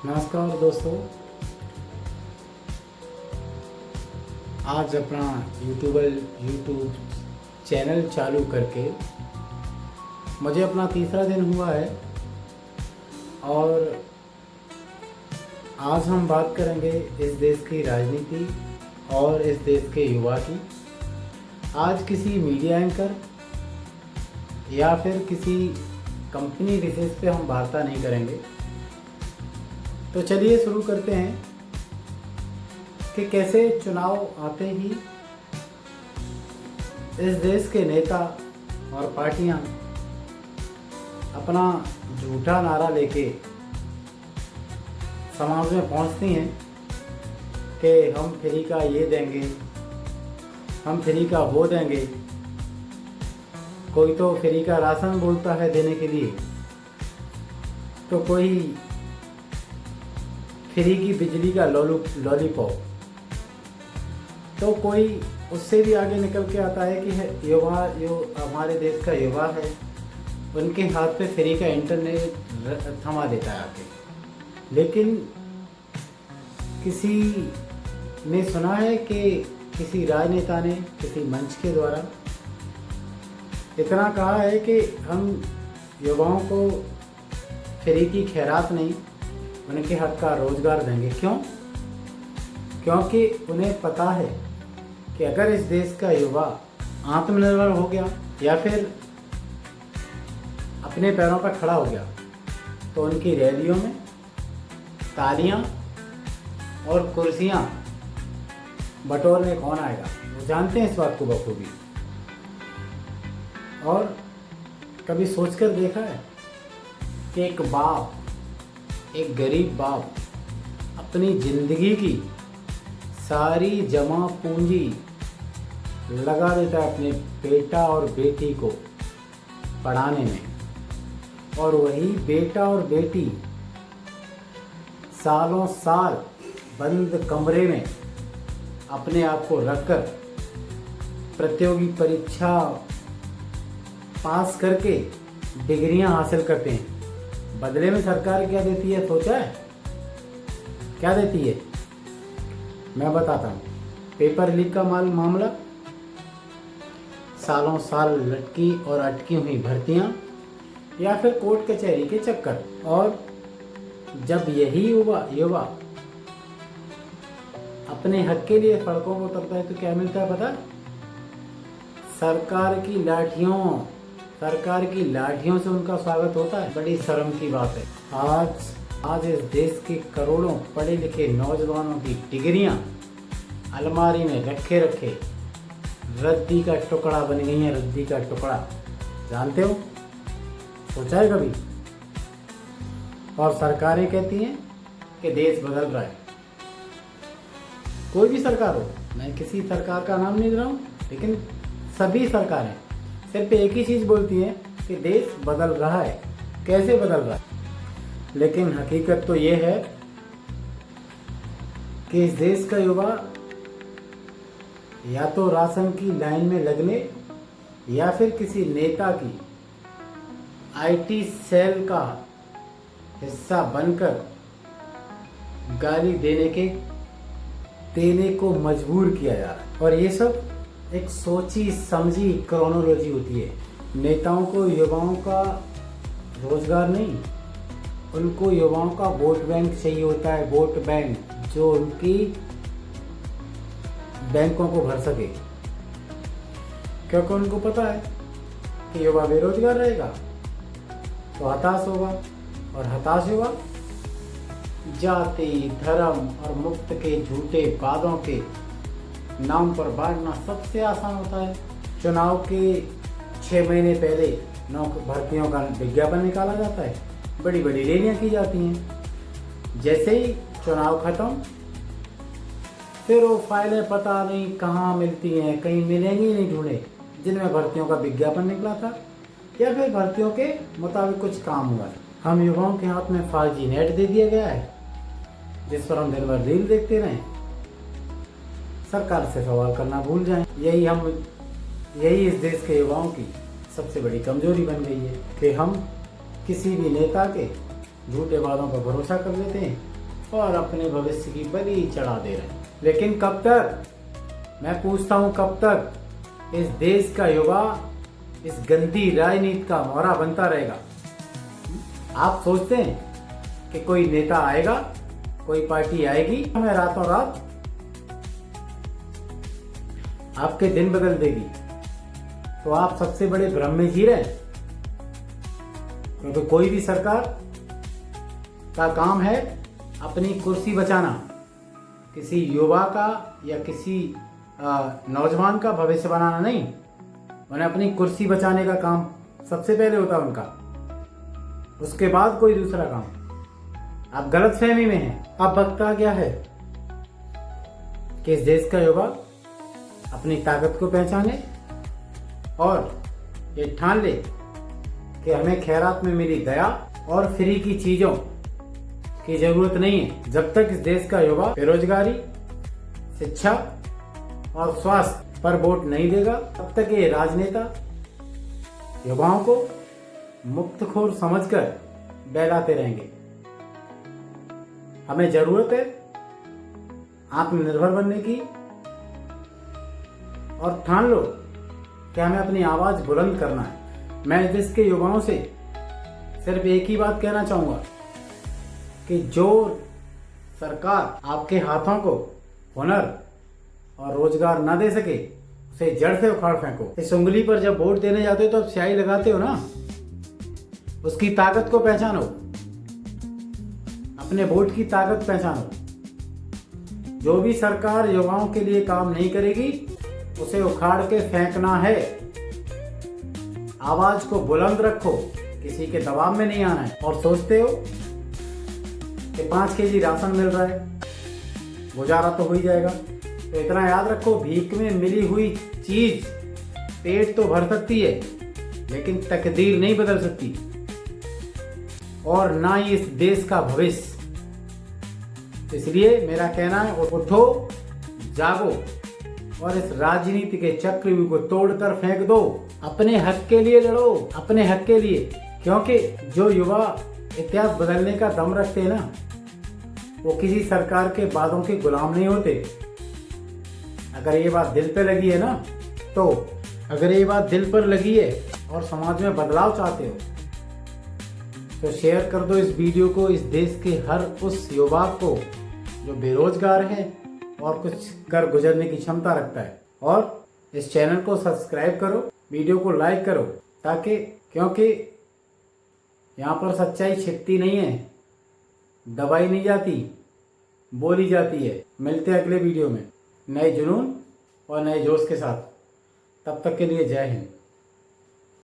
नमस्कार दोस्तों, आज अपना यूट्यूब चैनल चालू करके मुझे अपना तीसरा दिन हुआ है और आज हम बात करेंगे इस देश की राजनीति और इस देश के युवा की। आज किसी मीडिया एंकर या फिर किसी कंपनी विशेष पे हम वार्ता नहीं करेंगे। तो चलिए शुरू करते हैं कि कैसे चुनाव आते ही इस देश के नेता और पार्टियां अपना झूठा नारा लेके समाज में पहुंचती हैं कि हम फ्री का ये देंगे, हम फ्री का वो देंगे। कोई तो फ्री का राशन बोलता है देने के लिए, तो कोई फ्री की बिजली का लॉलीपॉप, तो कोई उससे भी आगे निकल के आता है कि युवा जो हमारे देश का युवा है उनके हाथ पे फ्री का इंटरनेट थमा देता है आके। लेकिन किसी ने सुना है कि किसी राजनेता ने किसी मंच के द्वारा इतना कहा है कि हम युवाओं को फ्री की खैरात नहीं, उनके हक का रोजगार देंगे। क्यों? क्योंकि उन्हें पता है कि अगर इस देश का युवा आत्मनिर्भर हो गया या फिर अपने पैरों पर खड़ा हो गया तो उनकी रैलियों में तालियां और कुर्सियां बटोरने कौन आएगा। वो जानते हैं इस बात को बखूबी। और कभी सोचकर देखा है कि एक गरीब बाप अपनी जिंदगी की सारी जमा पूंजी लगा देता है अपने बेटा और बेटी को पढ़ाने में, और वही बेटा और बेटी सालों साल बंद कमरे में अपने आप को रखकर प्रतियोगी परीक्षा पास करके डिग्रियां हासिल करते हैं। बदले में सरकार क्या देती है, सोचा है? क्या देती है? मैं बताता हूँ। पेपर लीक का मामला, सालों साल लटकी और अटकी हुई भर्तियां, या फिर कोर्ट कचहरी के चक्कर। और जब यही युवा अपने हक के लिए सड़कों पर उतरता है तो क्या मिलता है पता? सरकार की लाठियों से उनका स्वागत होता है। बड़ी शर्म की बात है। आज इस देश के करोड़ों पढ़े लिखे नौजवानों की डिग्रियां अलमारी में रखे रद्दी का टुकड़ा बन गई है। रद्दी का टुकड़ा, जानते हो? सोचा है कभी? और सरकारें कहती हैं कि देश बदल रहा है। कोई भी सरकार हो, मैं किसी सरकार का नाम नहीं ले रहा हूँ, लेकिन सभी सरकारें सिर्फ एक ही चीज़ बोलती हैं कि देश बदल रहा है। कैसे बदल रहा है? लेकिन हकीकत तो ये है कि इस देश का युवा या तो राशन की लाइन में लगने या फिर किसी नेता की आईटी सेल का हिस्सा बनकर गाली देने को मजबूर किया जा रहा है। और ये सब एक सोची समझी क्रोनोलॉजी होती है। नेताओं को युवाओं का रोजगार नहीं, उनको युवाओं का वोट बैंक चाहिए होता है। वोट बैंक जो उनकी बैंकों को भर सके, क्योंकि उनको पता है कि युवा बेरोजगार रहेगा तो हताश होगा, और हताश युवा जाति धर्म और मुक्त के झूठे वादों के नाम पर बांटना सबसे आसान होता है। चुनाव के 6 महीने पहले भर्तियों का विज्ञापन निकाला जाता है, बड़ी बड़ी रैलियां की जाती हैं। जैसे ही चुनाव खत्म, फिर वो फाइलें पता नहीं कहाँ मिलती हैं, कहीं मिलेंगी ही नहीं ढूंढे, जिनमें भर्तियों का विज्ञापन निकला था या फिर भर्तियों के मुताबिक कुछ काम हुआ। हम युवाओं के हाथ में 5G नेट दे दिया गया है, जिस पर हम दिन भर रील देखते रहें, सरकार से सवाल करना भूल जाएं। यही इस देश के युवाओं की सबसे बड़ी कमजोरी बन गई है कि हम किसी भी नेता के झूठे वादों पर भरोसा कर लेते हैं और अपने भविष्य की बलि चढ़ा दे रहे हैं। लेकिन कब तक, मैं पूछता हूं, कब तक इस देश का युवा इस गंदी राजनीति का मोहरा बनता रहेगा? आप सोचते हैं कि कोई नेता आएगा, कोई पार्टी आएगी हमें रातों रात आपके दिन बदल देगी? तो आप सबसे बड़े भ्रम में जी रहे हैं, क्योंकि कोई भी सरकार का काम है अपनी कुर्सी बचाना, किसी युवा का या किसी नौजवान का भविष्य बनाना नहीं। उन्हें अपनी कुर्सी बचाने का काम सबसे पहले होता है उनका, उसके बाद कोई दूसरा काम। आप गलतफहमी में हैं। अब वक्त आ गया है कि इस देश का युवा अपनी ताकत को पहचाने और ये ठान ले कि हमें खैरात में मिली दया और फ्री की चीजों की जरूरत नहीं है। जब तक इस देश का युवा बेरोजगारी, शिक्षा और स्वास्थ्य पर वोट नहीं देगा, तब तक ये राजनेता युवाओं को मुक्तखोर समझकर बहलाते रहेंगे। हमें जरूरत है आत्मनिर्भर बनने की, और ठान लो कि हमें अपनी आवाज बुलंद करना है। मैं इस देश के युवाओं से सिर्फ एक ही बात कहना चाहूंगा कि जो सरकार आपके हाथों को हुनर और रोजगार ना दे सके, उसे जड़ से उखाड़ फेंको। इस उंगली पर जब वोट देने जाते हो तो आप स्याही लगाते हो ना, उसकी ताकत को पहचानो, अपने वोट की ताकत पहचानो। जो भी सरकार युवाओं के लिए काम नहीं करेगी, उसे उखाड़ के फेंकना है। आवाज को बुलंद रखो, किसी के दबाव में नहीं आना है। और सोचते हो कि 5 केजी राशन मिल रहा है, गुजारा तो हो ही जाएगा, तो इतना याद रखो, भीख में मिली हुई चीज पेट तो भर सकती है, लेकिन तकदीर नहीं बदल सकती, और ना ही इस देश का भविष्य। इसलिए मेरा कहना है, उठो, जागो और इस राजनीति के चक्रव्यूह को तोड़कर फेंक दो। अपने हक के लिए लड़ो, अपने हक के लिए, क्योंकि जो युवा इतिहास बदलने का दम रखते हैं ना, वो किसी सरकार के वादों के गुलाम नहीं होते। अगर ये बात दिल पे लगी है ना, तो अगर ये बात दिल पर लगी है और समाज में बदलाव चाहते हो, तो शेयर कर दो इस वीडियो को इस देश के हर उस युवा को जो बेरोजगार है और कुछ कर गुजरने की क्षमता रखता है। और इस चैनल को सब्सक्राइब करो, वीडियो को लाइक करो, ताकि, क्योंकि यहाँ पर सच्चाई छिपती नहीं है, दबाई नहीं जाती, बोली जाती है। मिलते हैं अगले वीडियो में नए जुनून और नए जोश के साथ। तब तक के लिए जय हिंद।